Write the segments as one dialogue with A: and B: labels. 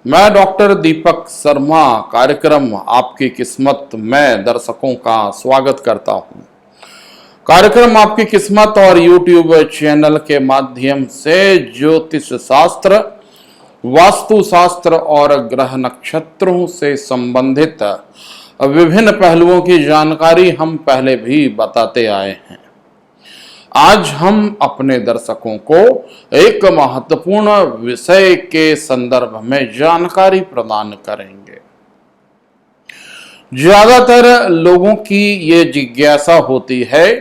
A: मैं डॉक्टर दीपक शर्मा कार्यक्रम आपकी किस्मत में दर्शकों का स्वागत करता हूं। कार्यक्रम आपकी किस्मत और यूट्यूब चैनल के माध्यम से ज्योतिष शास्त्र, वास्तु शास्त्र और ग्रह नक्षत्रों से संबंधित विभिन्न पहलुओं की जानकारी हम पहले भी बताते आए हैं। आज हम अपने दर्शकों को एक महत्वपूर्ण विषय के संदर्भ में जानकारी प्रदान करेंगे। ज्यादातर लोगों की ये जिज्ञासा होती है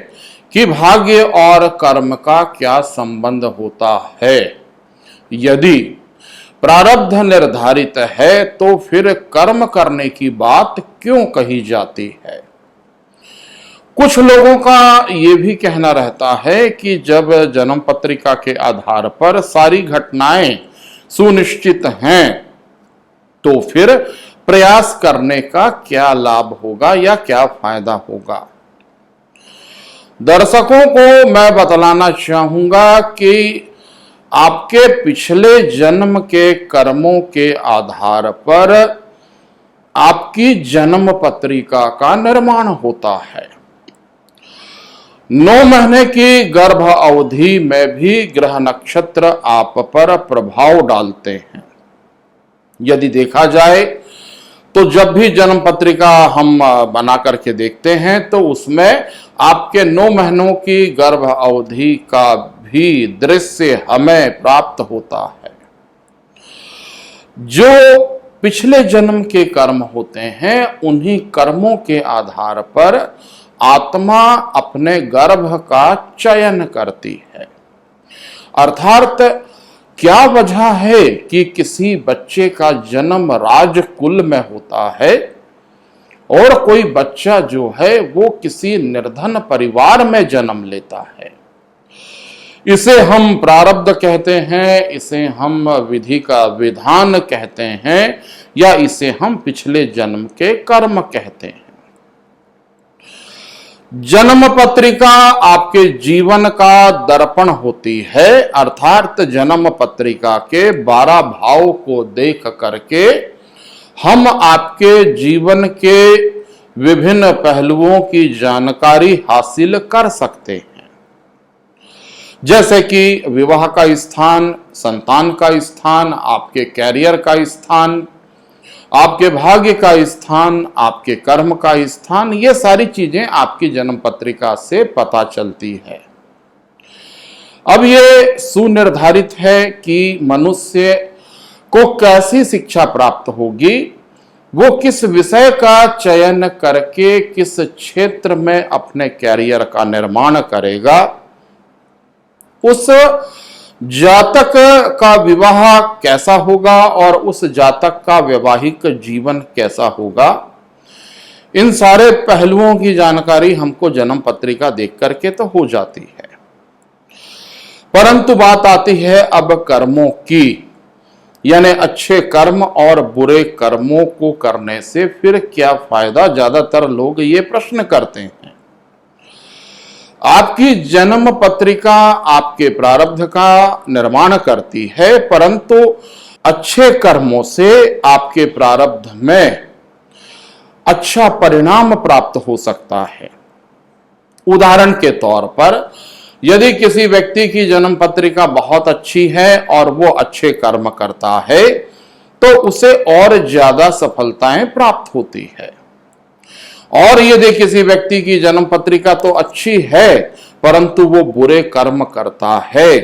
A: कि भाग्य और कर्म का क्या संबंध होता है। यदि प्रारब्ध निर्धारित है तो फिर कर्म करने की बात क्यों कही जाती है। कुछ लोगों का ये भी कहना रहता है कि जब जन्म पत्रिका के आधार पर सारी घटनाएं सुनिश्चित हैं तो फिर प्रयास करने का क्या लाभ होगा या क्या फायदा होगा। दर्शकों को मैं बतलाना चाहूंगा कि आपके पिछले जन्म के कर्मों के आधार पर आपकी जन्म पत्रिका का निर्माण होता है। 9 महीने की गर्भ अवधि में भी ग्रह नक्षत्र आप पर प्रभाव डालते हैं। यदि देखा जाए तो जब भी जन्म पत्रिका हम बना करके देखते हैं तो उसमें आपके 9 महीनों की गर्भ अवधि का भी दृश्य हमें प्राप्त होता है। जो पिछले जन्म के कर्म होते हैं उन्हीं कर्मों के आधार पर आत्मा अपने गर्भ का चयन करती है। अर्थात क्या वजह है कि किसी बच्चे का जन्म राजकुल में होता है और कोई बच्चा जो है वो किसी निर्धन परिवार में जन्म लेता है। इसे हम प्रारब्ध कहते हैं, इसे हम विधि का विधान कहते हैं या इसे हम पिछले जन्म के कर्म कहते हैं। जन्म पत्रिका आपके जीवन का दर्पण होती है। अर्थात जन्म पत्रिका के 12 भाव को देख करके हम आपके जीवन के विभिन्न पहलुओं की जानकारी हासिल कर सकते हैं। जैसे कि विवाह का स्थान, संतान का स्थान, आपके कैरियर का स्थान, आपके भाग्य का स्थान, आपके कर्म का स्थान, ये सारी चीजें आपकी जन्म पत्रिका से पता चलती है। अब ये सुनिर्धारित है कि मनुष्य को कैसी शिक्षा प्राप्त होगी, वो किस विषय का चयन करके किस क्षेत्र में अपने कैरियर का निर्माण करेगा, उस जातक का विवाह कैसा होगा और उस जातक का वैवाहिक जीवन कैसा होगा, इन सारे पहलुओं की जानकारी हमको जन्म पत्रिका देख करके तो हो जाती है। परंतु बात आती है अब कर्मों की, यानी अच्छे कर्म और बुरे कर्मों को करने से फिर क्या फायदा। ज्यादातर लोग ये प्रश्न करते हैं। आपकी जन्म पत्रिका आपके प्रारब्ध का निर्माण करती है, परंतु अच्छे कर्मों से आपके प्रारब्ध में अच्छा परिणाम प्राप्त हो सकता है। उदाहरण के तौर पर यदि किसी व्यक्ति की जन्म पत्रिका बहुत अच्छी है और वो अच्छे कर्म करता है तो उसे और ज्यादा सफलताएं प्राप्त होती है। और यदि किसी व्यक्ति की जन्म पत्रिका तो अच्छी है परंतु वो बुरे कर्म करता है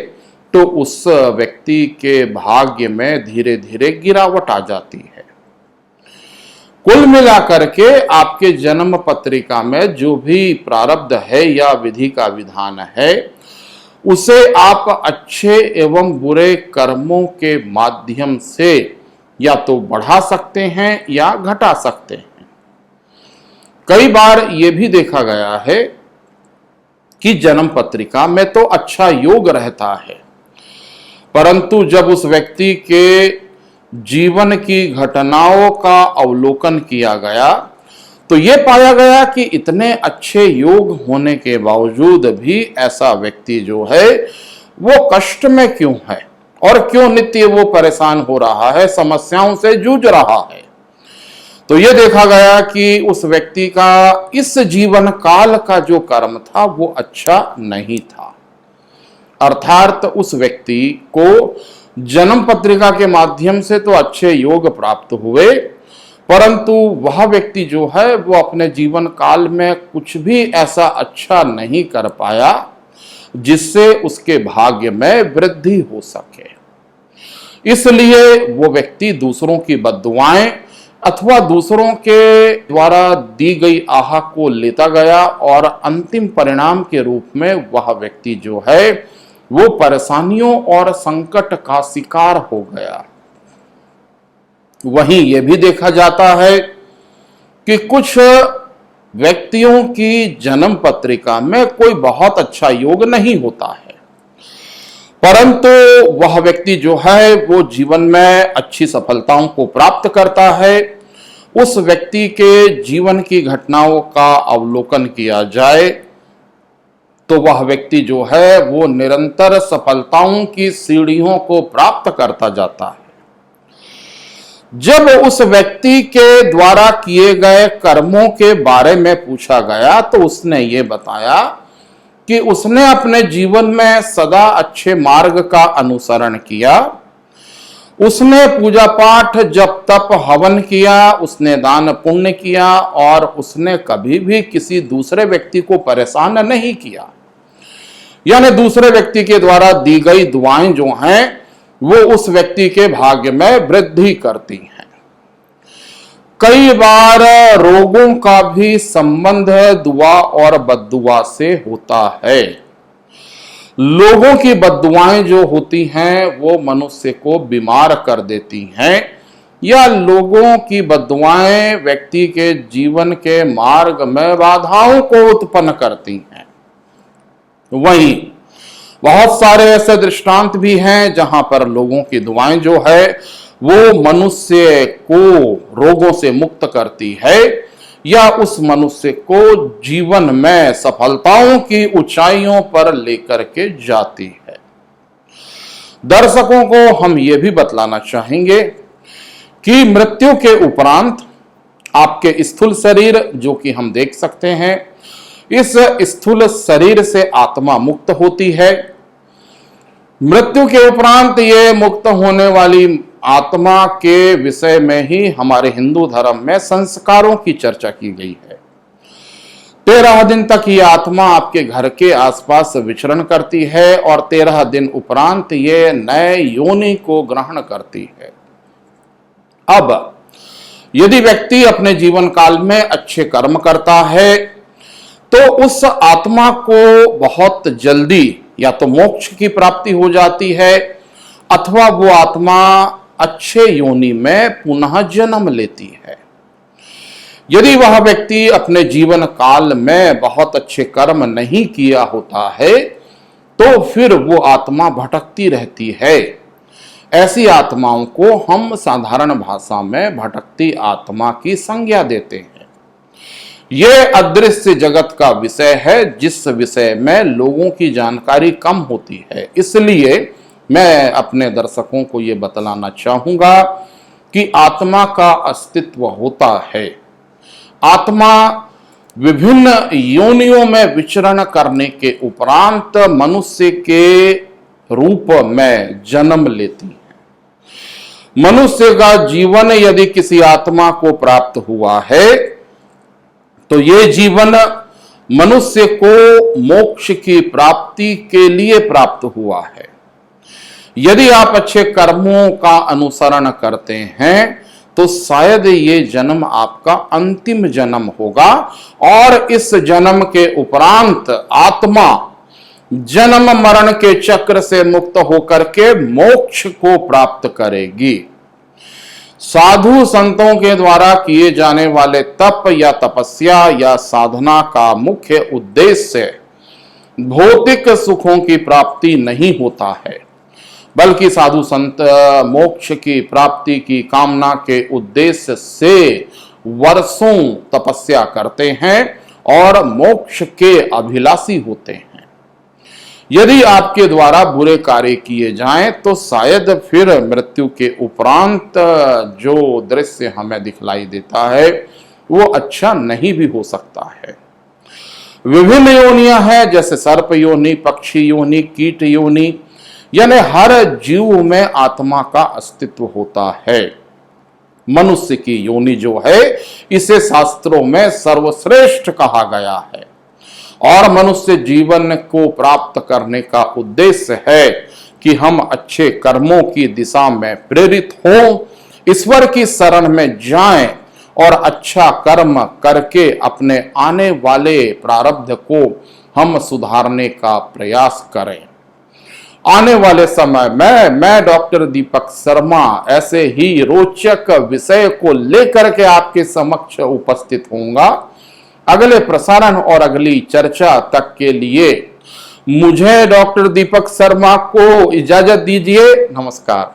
A: तो उस व्यक्ति के भाग्य में धीरे धीरे गिरावट आ जाती है। कुल मिलाकर के आपके जन्म पत्रिका में जो भी प्रारब्ध है या विधि का विधान है उसे आप अच्छे एवं बुरे कर्मों के माध्यम से या तो बढ़ा सकते हैं या घटा सकते हैं। कई बार यह भी देखा गया है कि जन्म पत्रिका में तो अच्छा योग रहता है, परंतु जब उस व्यक्ति के जीवन की घटनाओं का अवलोकन किया गया तो यह पाया गया कि इतने अच्छे योग होने के बावजूद भी ऐसा व्यक्ति जो है वो कष्ट में क्यों है। और क्यों नित्य वो परेशान हो रहा है, समस्याओं से जूझ रहा है। तो ये देखा गया कि उस व्यक्ति का इस जीवन काल का जो कर्म था वो अच्छा नहीं था। अर्थात उस व्यक्ति को जन्म पत्रिका के माध्यम से तो अच्छे योग प्राप्त हुए, परंतु वह व्यक्ति जो है वो अपने जीवन काल में कुछ भी ऐसा अच्छा नहीं कर पाया जिससे उसके भाग्य में वृद्धि हो सके। इसलिए वो व्यक्ति दूसरों की बद्दुआएं अथवा दूसरों के द्वारा दी गई आह को लेता गया और अंतिम परिणाम के रूप में वह व्यक्ति जो है वो परेशानियों और संकट का शिकार हो गया। वहीं यह भी देखा जाता है कि कुछ व्यक्तियों की जन्म पत्रिका में कोई बहुत अच्छा योग नहीं होता है, परंतु वह व्यक्ति जो है वो जीवन में अच्छी सफलताओं को प्राप्त करता है। उस व्यक्ति के जीवन की घटनाओं का अवलोकन किया जाए तो वह व्यक्ति जो है वो निरंतर सफलताओं की सीढ़ियों को प्राप्त करता जाता है। जब उस व्यक्ति के द्वारा किए गए कर्मों के बारे में पूछा गया तो उसने ये बताया कि उसने अपने जीवन में सदा अच्छे मार्ग का अनुसरण किया। उसने पूजा पाठ, जप तप, हवन किया, उसने दान पुण्य किया और उसने कभी भी किसी दूसरे व्यक्ति को परेशान नहीं किया। यानी दूसरे व्यक्ति के द्वारा दी गई दुआएं जो हैं वो उस व्यक्ति के भाग्य में वृद्धि करती हैं। कई बार रोगों का भी संबंध दुआ और बद्दुआ से होता है। लोगों की बद्दुआएं जो होती हैं वो मनुष्य को बीमार कर देती हैं, या लोगों की बद्दुआएं व्यक्ति के जीवन के मार्ग में बाधाओं को उत्पन्न करती हैं। वहीं बहुत सारे ऐसे दृष्टांत भी हैं जहां पर लोगों की दुआएं जो है वो मनुष्य को रोगों से मुक्त करती है या उस मनुष्य को जीवन में सफलताओं की ऊंचाइयों पर लेकर के जाती है। दर्शकों को हम ये भी बतलाना चाहेंगे कि मृत्यु के उपरांत आपके स्थूल शरीर जो कि हम देख सकते हैं, इस स्थूल शरीर से आत्मा मुक्त होती है। मृत्यु के उपरांत ये मुक्त होने वाली आत्मा के विषय में ही हमारे हिंदू धर्म में संस्कारों की चर्चा की गई है। 13 दिन तक ये आत्मा आपके घर के आसपास विचरण करती है और 13 दिन उपरांत ये नए योनि को ग्रहण करती है। अब यदि व्यक्ति अपने जीवन काल में अच्छे कर्म करता है तो उस आत्मा को बहुत जल्दी या तो मोक्ष की प्राप्ति हो जाती है अथवा वो आत्मा अच्छे योनि में पुनः जन्म लेती है। यदि वह व्यक्ति अपने जीवन काल में बहुत अच्छे कर्म नहीं किया होता है तो फिर वो आत्मा भटकती रहती है। ऐसी आत्माओं को हम साधारण भाषा में भटकती आत्मा की संज्ञा देते हैं। यह अदृश्य जगत का विषय है जिस विषय में लोगों की जानकारी कम होती है। इसलिए मैं अपने दर्शकों को यह बतलाना चाहूंगा कि आत्मा का अस्तित्व होता है। आत्मा विभिन्न योनियों में विचरण करने के उपरांत मनुष्य के रूप में जन्म लेती है। मनुष्य का जीवन यदि किसी आत्मा को प्राप्त हुआ है तो ये जीवन मनुष्य को मोक्ष की प्राप्ति के लिए प्राप्त हुआ है। यदि आप अच्छे कर्मों का अनुसरण करते हैं तो शायद ये जन्म आपका अंतिम जन्म होगा और इस जन्म के उपरांत आत्मा जन्म मरण के चक्र से मुक्त होकर के मोक्ष को प्राप्त करेगी। साधु संतों के द्वारा किए जाने वाले तप या तपस्या या साधना का मुख्य उद्देश्य भौतिक सुखों की प्राप्ति नहीं होता है, बल्कि साधु संत मोक्ष की प्राप्ति की कामना के उद्देश्य से वर्षों तपस्या करते हैं और मोक्ष के अभिलाषी होते हैं। यदि आपके द्वारा बुरे कार्य किए जाएं तो शायद फिर मृत्यु के उपरांत जो दृश्य हमें दिखलाई देता है वो अच्छा नहीं भी हो सकता है। विभिन्न योनियां हैं, जैसे सर्प योनि, पक्षी योनि, कीट योनि, यानी हर जीव में आत्मा का अस्तित्व होता है। मनुष्य की योनि जो है इसे शास्त्रों में सर्वश्रेष्ठ कहा गया है और मनुष्य जीवन को प्राप्त करने का उद्देश्य है कि हम अच्छे कर्मों की दिशा में प्रेरित हों, ईश्वर की शरण में जाएं और अच्छा कर्म करके अपने आने वाले प्रारब्ध को हम सुधारने का प्रयास करें। आने वाले समय में मैं डॉक्टर दीपक शर्मा ऐसे ही रोचक विषय को लेकर के आपके समक्ष उपस्थित होऊंगा। अगले प्रसारण और अगली चर्चा तक के लिए मुझे डॉक्टर दीपक शर्मा को इजाजत दीजिए। नमस्कार।